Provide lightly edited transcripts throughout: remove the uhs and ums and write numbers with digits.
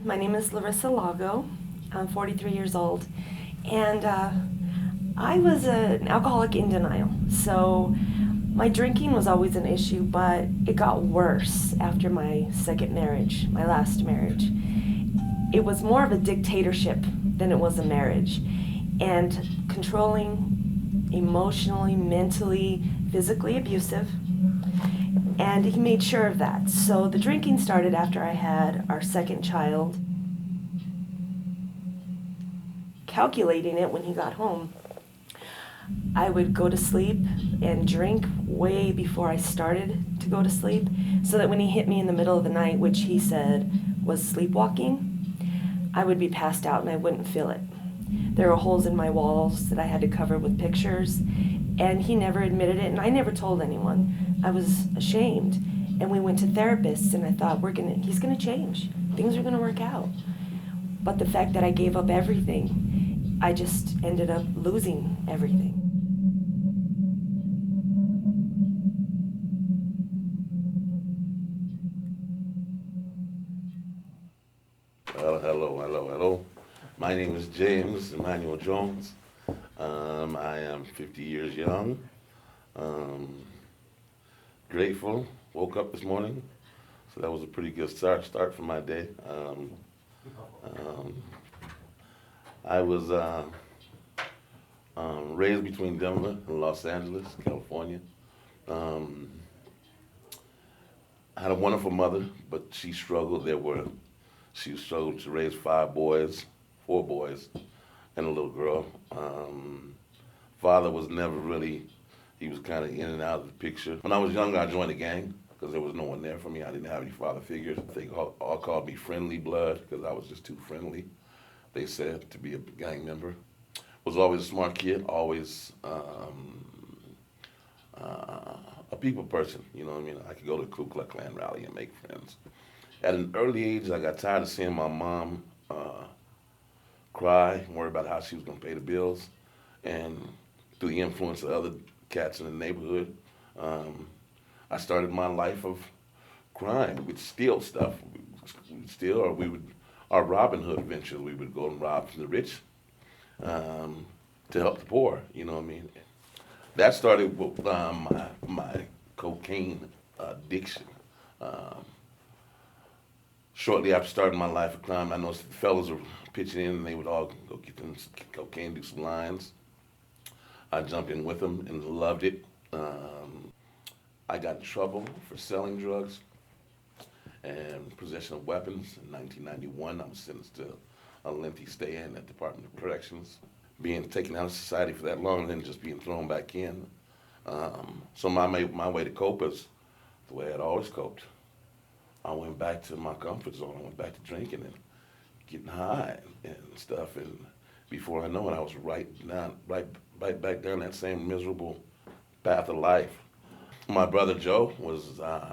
My name is Larissa Lago. I'm 43 years old, and I was an alcoholic in denial. So my drinking was always an issue, but it got worse after my second marriage, my last marriage. It was more of a dictatorship than it was a marriage, and controlling, emotionally, mentally, physically abusive. And he made sure of that. So the drinking started after I had our second child. Calculating it when he got home, I would go to sleep and drink way before I started to go to sleep, so that when he hit me in the middle of the night, which he said was sleepwalking, I would be passed out and I wouldn't feel it. There were holes in my walls that I had to cover with pictures, and he never admitted it, and I never told anyone. I was ashamed, and we went to therapists, and I thought, he's gonna change. Things are gonna work out. But the fact that I gave up everything, I just ended up losing everything. Hello. My name is James Emmanuel Jones. I am 50 years young. Grateful. Woke up this morning, so that was a pretty good start for my day. I was raised between Denver and Los Angeles, California. I had a wonderful mother, but she struggled. She struggled to raise four boys, and a little girl. Father was never really, he was kind of in and out of the picture. When I was younger, I joined a gang because there was no one there for me. I didn't have any father figures. They all called me friendly blood because I was just too friendly, they said, to be a gang member. Was always a smart kid, always a people person, you know what I mean? I could go to a Ku Klux Klan rally and make friends. At an early age, I got tired of seeing my mom cry and worry about how she was gonna pay the bills. And through the influence of other cats in the neighborhood, I started my life of crime. We'd steal stuff. We'd steal, or our Robin Hood ventures, we would go and rob from the rich to help the poor, you know what I mean? That started with my cocaine addiction. Shortly after starting my life of crime, I noticed the fellas were pitching in and they would all go get them some cocaine, do some lines. I jumped in with them and loved it. I got in trouble for selling drugs and possession of weapons. In 1991, I was sentenced to a lengthy stay in at the Department of Corrections. Being taken out of society for that long and then just being thrown back in. So my way to cope is the way I'd always coped. I went back to my comfort zone. I went back to drinking and getting high and stuff. And before I know it, I was right back down that same miserable path of life. My brother Joe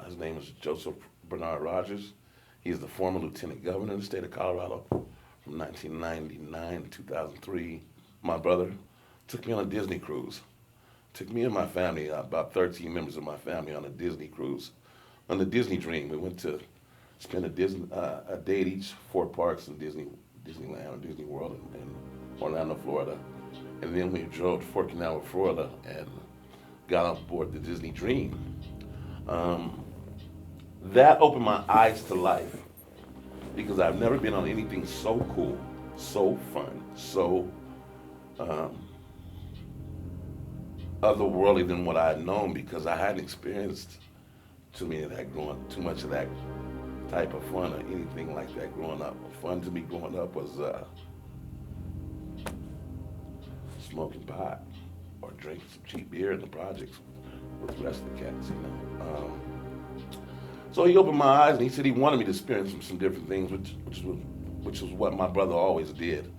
his name is Joseph Bernard Rogers. He's the former lieutenant governor of the state of Colorado from 1999 to 2003. My brother took me on a Disney cruise. Took me and my family, about 13 members of my family, on a Disney cruise. On the Disney Dream, we went to spend a day at each 4 parks in Disneyland or Disney World in Orlando, Florida. And then we drove to Fort Canaveral, Florida, and got on board the Disney Dream. That opened my eyes to life because I've never been on anything so cool, so fun, so otherworldly than what I had known, because I hadn't experienced too much of that type of fun or anything like that growing up. Fun to me growing up was smoking pot or drinking some cheap beer in the projects with the rest of the cats, you know. So he opened my eyes and he said he wanted me to experience some different things, which was what my brother always did.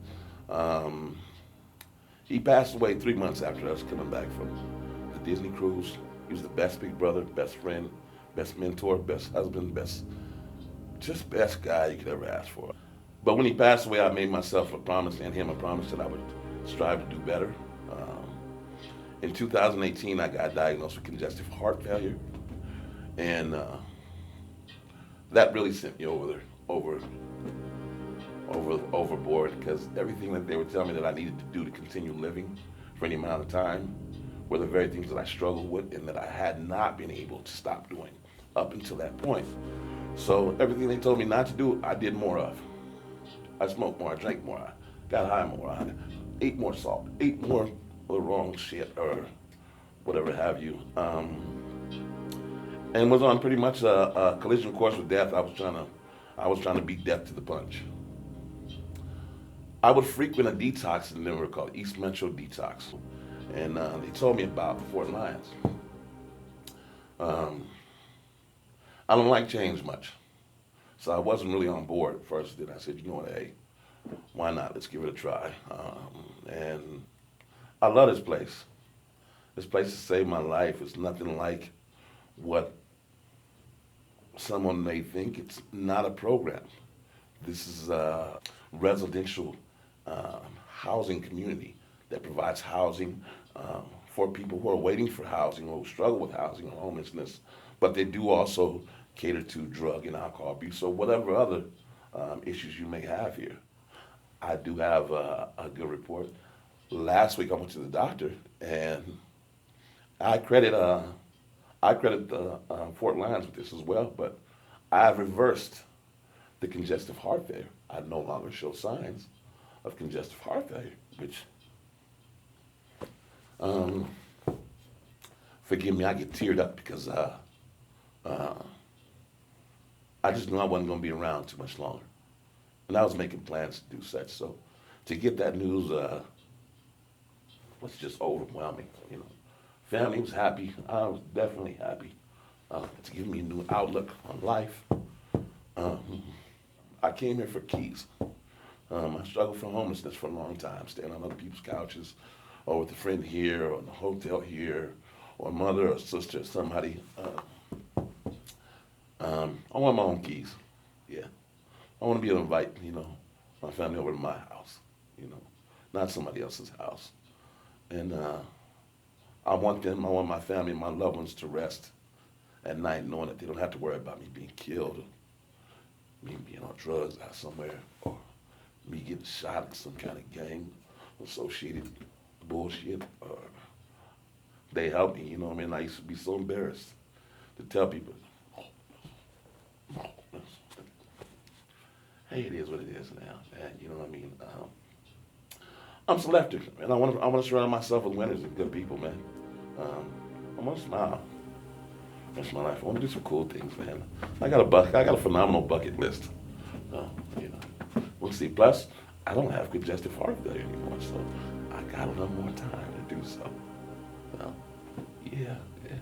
He passed away 3 months after us coming back from the Disney cruise. He was the best big brother, best friend, best mentor, best husband, best guy you could ever ask for. But when he passed away, I made myself a promise and him a promise that I would strive to do better. In 2018, I got diagnosed with congestive heart failure, and that really sent me over overboard because everything that they were telling me that I needed to do to continue living for any amount of time were the very things that I struggled with and that I had not been able to stop doing up until that point. So everything they told me not to do, I did more of. I smoked more, I drank more, I got high more, I ate more salt, ate more of the wrong shit or whatever have you. And was on pretty much a collision course with death. I was trying to beat death to the punch. I would frequent a detox in Denver called East Metro Detox, and they told me about Fort Lyons. Um, I don't like change much, so I wasn't really on board at first. Then I said, you know what, hey, why not? Let's give it a try. And I love this place. This place has saved my life. It's nothing like what someone may think. It's not a program. This is a residential housing community that provides housing for people who are waiting for housing or who struggle with housing or homelessness. But they do also cater to drug and alcohol abuse or whatever other issues you may have here. I do have a good report. Last week I went to the doctor and I credit Fort Lyons with this as well, but I've reversed the congestive heart failure. I no longer show signs of congestive heart failure, which, forgive me, I get teared up because I just knew I wasn't going to be around too much longer. And I was making plans to do such. So to get that news was just overwhelming, you know. Family was happy. I was definitely happy. It's given me a new outlook on life. I came here for keys. I struggled for homelessness for a long time, staying on other people's couches, or with a friend here, or in a hotel here, or a mother or sister or somebody. I want my own keys. Yeah. I want to be able to invite, you know, my family over to my house, you know, not somebody else's house. And I want my family and my loved ones to rest at night knowing that they don't have to worry about me being killed, or me being on drugs out somewhere, or me getting shot in some kind of gang associated bullshit. Or they help me, you know what I mean? I used to be so embarrassed to tell people, hey, it is what it is now, man. You know what I mean? I'm selective, and I want to surround myself with winners and good people, man. I want to smile. That's my life. I want to do some cool things, man. I got a phenomenal bucket list. You know, we'll see. Plus, I don't have congestive heart failure anymore, so I got a little more time to do so. Yeah, yeah.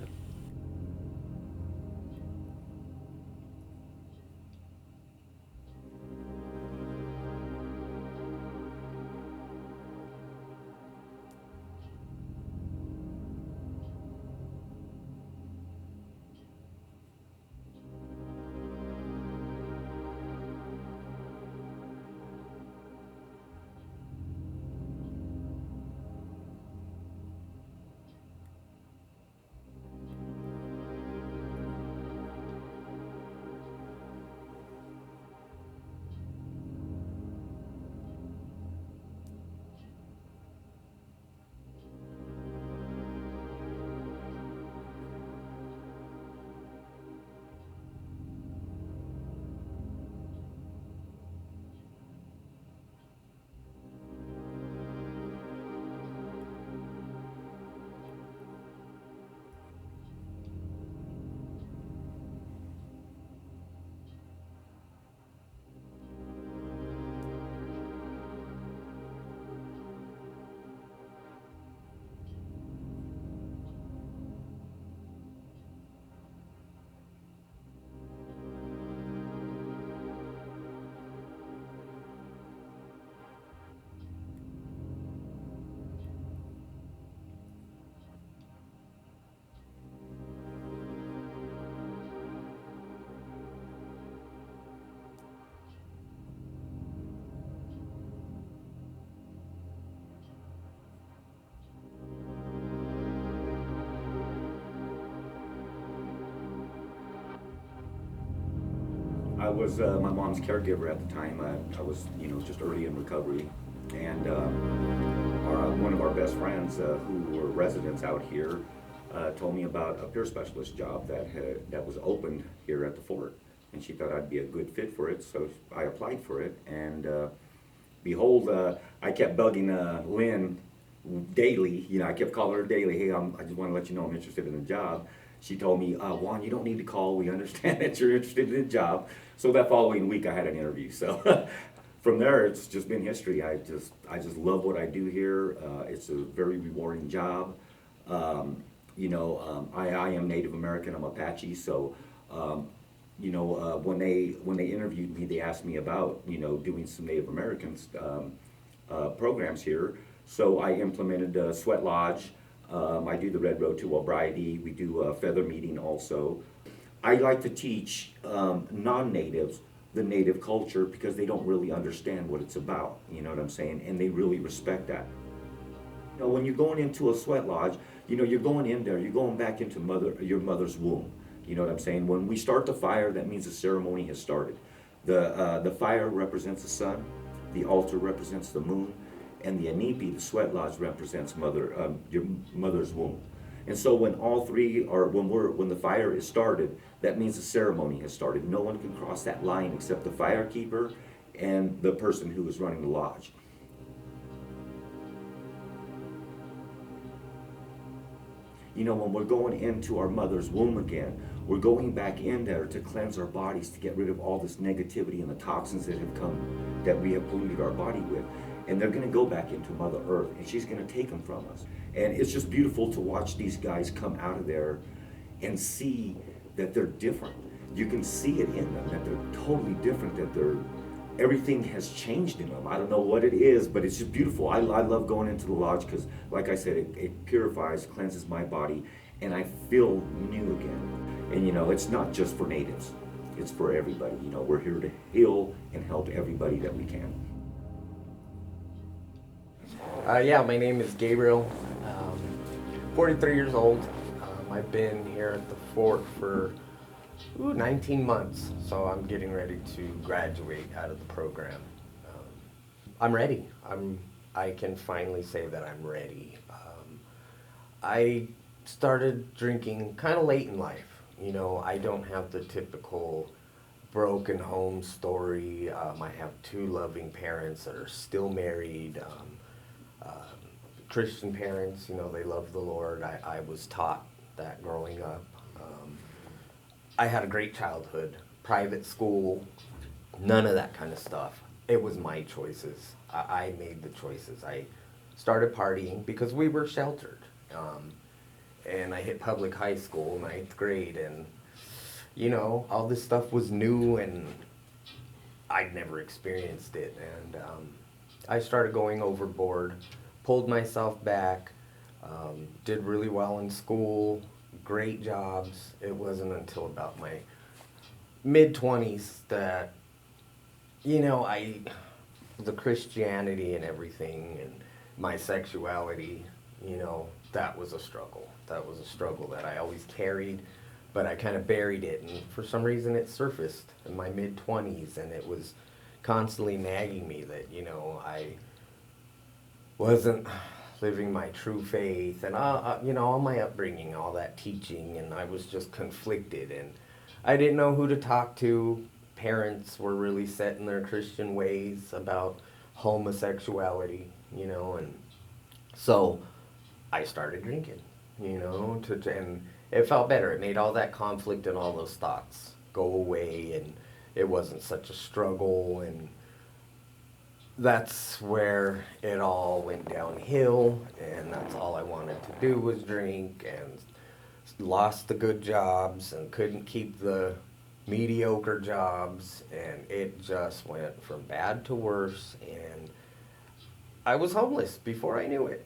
I was my mom's caregiver at the time. I was, just early in recovery, and one of our best friends who were residents out here told me about a peer specialist job that was opened here at the fort, and she thought I'd be a good fit for it, so I applied for it, and behold, I kept bugging Lynn daily. I kept calling her daily. Hey, I just want to let you know I'm interested in the job. She told me, Juan, you don't need to call. We understand that you're interested in the job. So that following week, I had an interview. So from there, it's just been history. I just love what I do here. It's a very rewarding job. I am Native American. I'm Apache. So, when they interviewed me, they asked me about doing some Native American programs here. So I implemented Sweat Lodge. I do the Red Road to Albrighty. We do a feather meeting also. I like to teach non-natives the native culture because they don't really understand what it's about. You know what I'm saying? And they really respect that. When you're going into a sweat lodge, you're going in there, you're going back into your mother's womb. You know what I'm saying? When we start the fire, that means the ceremony has started. The fire represents the sun, the altar represents the moon, and the anipi, the sweat lodge, represents your mother's womb. And so when all three are, when the fire is started, that means the ceremony has started. No one can cross that line except the fire keeper and the person who is running the lodge. When we're going into our mother's womb again, we're going back in there to cleanse our bodies, to get rid of all this negativity and the toxins that we have polluted our body with. And they're going to go back into Mother Earth, and she's going to take them from us. And it's just beautiful to watch these guys come out of there and see that they're different. You can see it in them, that they're totally different, that everything has changed in them. I don't know what it is, but it's just beautiful. I love going into the lodge because, like I said, it purifies, cleanses my body, and I feel new again. And it's not just for natives. It's for everybody. We're here to heal and help everybody that we can. My name is Gabriel, 43 years old. I've been here at the fort for 19 months, so I'm getting ready to graduate out of the program. I'm ready. I can finally say that I'm ready. I started drinking kind of late in life. I don't have the typical broken home story. I have two loving parents that are still married. Christian parents, they love the Lord. I was taught that growing up. I had a great childhood, private school, none of that kind of stuff. It was my choices. I made the choices. I started partying because we were sheltered. And I hit public high school, 9th grade, and all this stuff was new and I'd never experienced it. And I started going overboard, pulled myself back, did really well in school, great jobs. It wasn't until about my mid-20s that, the Christianity and everything and my sexuality, that was a struggle. That was a struggle that I always carried, but I kind of buried it. And for some reason it surfaced in my mid-20s, and it was constantly nagging me that, I wasn't living my true faith and, all my upbringing, all that teaching, and I was just conflicted, and I didn't know who to talk to. Parents were really set in their Christian ways about homosexuality, and so I started drinking, and it felt better. It made all that conflict and all those thoughts go away, and it wasn't such a struggle, and that's where it all went downhill, and that's all I wanted to do was drink, and lost the good jobs and couldn't keep the mediocre jobs, and it just went from bad to worse, and I was homeless before I knew it.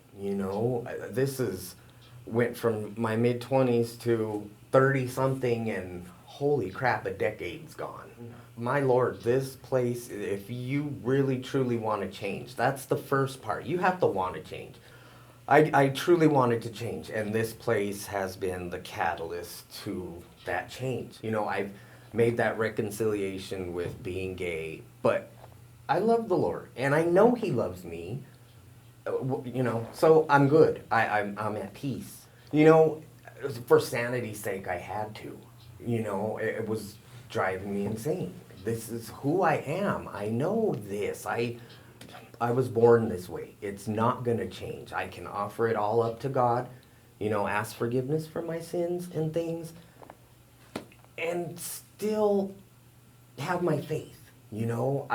Went from my mid-20s to 30-something, and holy crap, a decade's gone. My Lord, this place, if you really truly want to change, that's the first part. You have to want to change. I truly wanted to change, and this place has been the catalyst to that change. made that reconciliation with being gay, but I love the Lord, and I know He loves me. You know, so I'm good. I'm at peace. You know, for sanity's sake, I had to. You know, it was driving me insane. This is who I am. I know this. I was born this way. It's not gonna change. I can offer it all up to God. You know, ask forgiveness for my sins and things, and still have my faith. You know,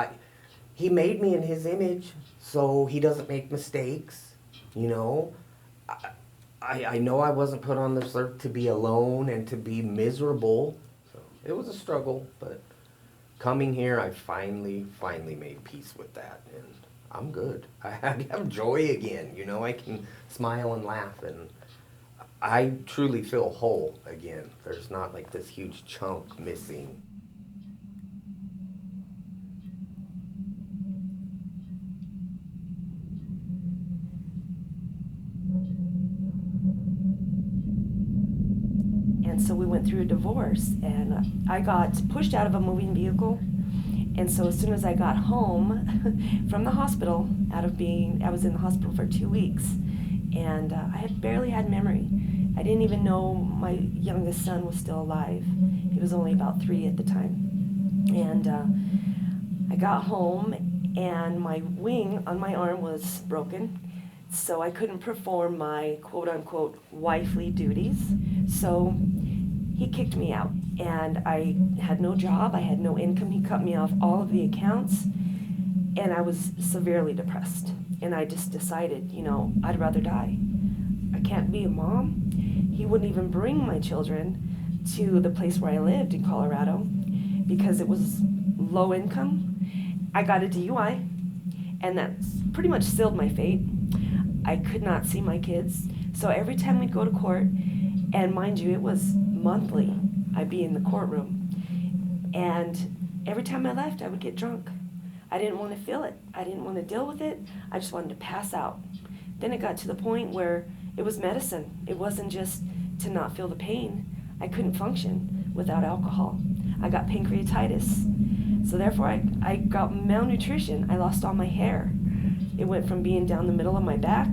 He made me in His image, so He doesn't make mistakes. You know, I know I wasn't put on this earth to be alone and to be miserable. So it was a struggle, but coming here, I finally made peace with that, and I'm good. I have joy again. You know, I can smile and laugh, and I truly feel whole again. There's not like this huge chunk missing. And so we went through a divorce, and I got pushed out of a moving vehicle. And so as soon as I got home from the hospital, I was in the hospital for 2 weeks, and I had barely had memory. I didn't even know my youngest son was still alive. He was only about 3 at the time. And I got home, and my wing on my arm was broken, so I couldn't perform my quote-unquote wifely duties. So he kicked me out, and I had no job, I had no income. He cut me off all of the accounts, and I was severely depressed. And I just decided, you know, I'd rather die. I can't be a mom. He wouldn't even bring my children to the place where I lived in Colorado because it was low income. I got a DUI, and that pretty much sealed my fate. I could not see my kids. So every time we'd go to court, and mind you, it was monthly, I'd be in the courtroom. And every time I left, I would get drunk. I didn't want to feel it. I didn't want to deal with it. I just wanted to pass out. Then it got to the point where it was medicine. It wasn't just to not feel the pain. I couldn't function without alcohol. I got pancreatitis. So therefore, I got malnutrition. I lost all my hair. It went from being down the middle of my back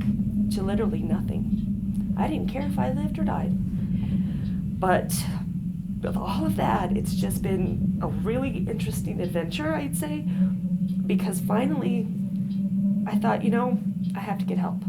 to literally nothing. I didn't care if I lived or died. But with all of that, it's just been a really interesting adventure, I'd say, because finally I thought, you know, I have to get help.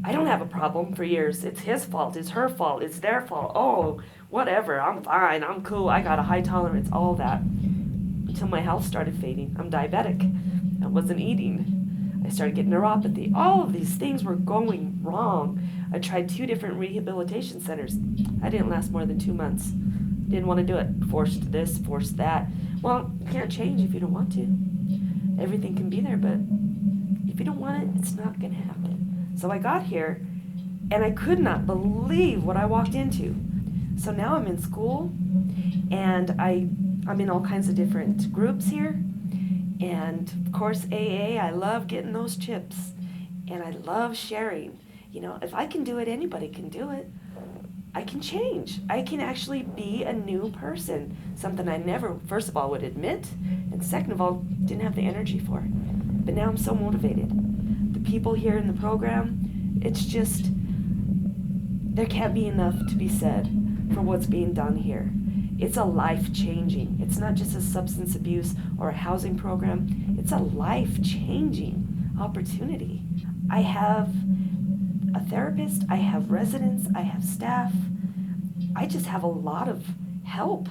I don't have a problem for years. It's his fault, it's her fault, it's their fault. Oh, whatever, I'm fine, I'm cool, I got a high tolerance, all that. Until my health started fading. I'm diabetic. I wasn't eating. I started getting neuropathy. All of these things were going wrong. I tried 2 different rehabilitation centers. I didn't last more than 2 months. Didn't want to do it. Forced this, forced that. Well, you can't change if you don't want to. Everything can be there, but if you don't want it, it's not going to happen. So I got here, and I could not believe what I walked into. So now I'm in school, and I'm in all kinds of different groups here. And of course, AA, I love getting those chips, and I love sharing. You know, if I can do it, anybody can do it. I can change. I can actually be a new person, something I never, first of all, would admit, and second of all, didn't have the energy for. But now I'm so motivated. The people here in the program, it's just, there can't be enough to be said for what's being done here. It's a life-changing. It's not just a substance abuse or a housing program. It's a life-changing opportunity. I have a therapist, I have residents, I have staff. I just have a lot of help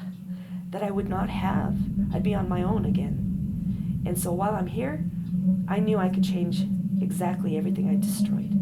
that I would not have. I'd be on my own again. And so while I'm here, I knew I could change exactly everything I destroyed.